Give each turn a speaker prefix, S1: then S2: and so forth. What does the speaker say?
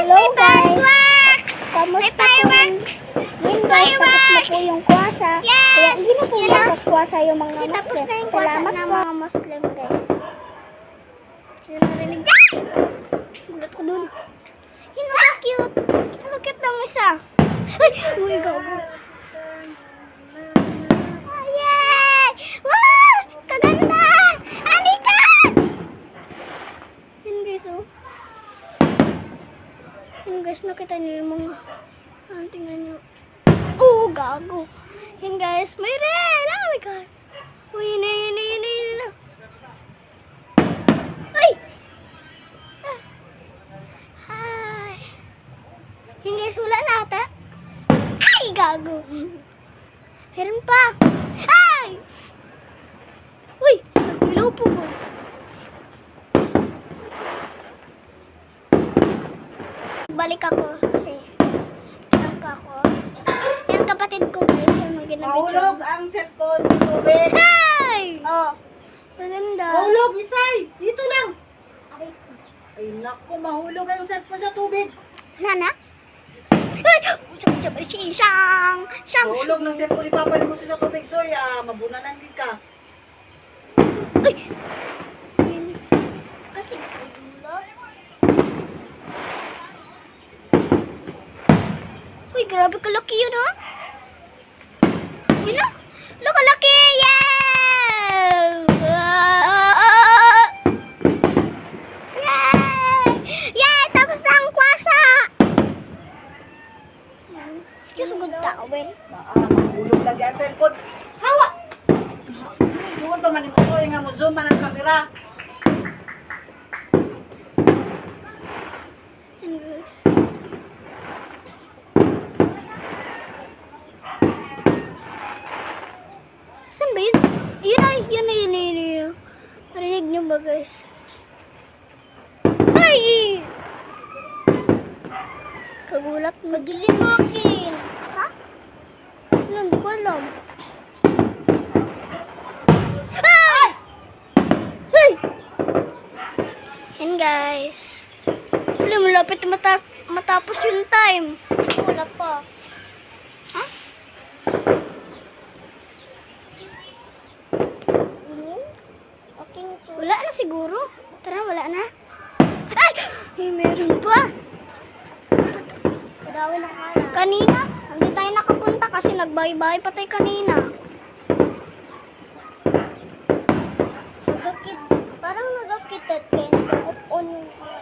S1: Hello guys! Kamusta po? Yun guys, tapos na po yung kwasa. Kaya hindi na po magkakwasa yung mga Muslim.
S2: Tapos na yung
S1: Salamat
S2: ng
S1: po.
S2: mga Muslim guys. Yun ang narinig. Ah! Gulat ko dun. Yun ang cute. Ang cute ng isa. Ay! Uy, gago. Oh, yay! Wow! Kaganda! Anika! Yun guys, oh. Yun guys, nakita niyo yung mga... tingnan niyo. Oh, gago. Yun guys, may red! Oh my god. Uy, yun. Ay! Ah. Hi. Yun guys, wala na ata. Ay, gago. Meron pa. Ay! Uy, nagpilaw po ko. Balik ako kasi lang pa ako. Yung kapatid ko guys, yung ginabit.
S3: Mahulog ang cellphone sa tubig.
S2: Ay!
S3: Oh,
S2: Maganda.
S3: mahulog, Isay! Dito lang! Ay, naku, mahulog ang cellphone sa tubig.
S2: Nana? Ay! Siyang!
S3: Mahulog ng cellphone ni Papa mo sa tubig, Soy. Mabunanan din ka.
S2: Ay! Yun. Kasi kulot. Uy, grabe kalaki yun, ha? Yun, ha? Kalaki! Yeah! Yay! Yay! Tapos na ang kwasa! Excuse me, good towel.
S3: Mahulog lagi ang cellphone. Hawa! Doon pa man mo, Soy, nga mo zoom man ang camera.
S2: Yan, guys. Saan ba yun? Yun. Marinig nyo ba, guys? Ay! Kagulat mo. Pagilin mo akin. Ha? Wala, hindi ko alam. Ay! Ay! Yan, guys. Wala, malapit na matapos yung time. Wala pa. Ha?
S1: Okay na to.
S2: Wala na siguro. Tara, wala na. Ay! Ay, meron pa.
S1: Kadawin ang kala.
S2: Kanina, hindi tayo nakapunta kasi nagbahay-bahay pa tayo kanina.
S1: Parang nagakit at kayo. Nag-off on yung mga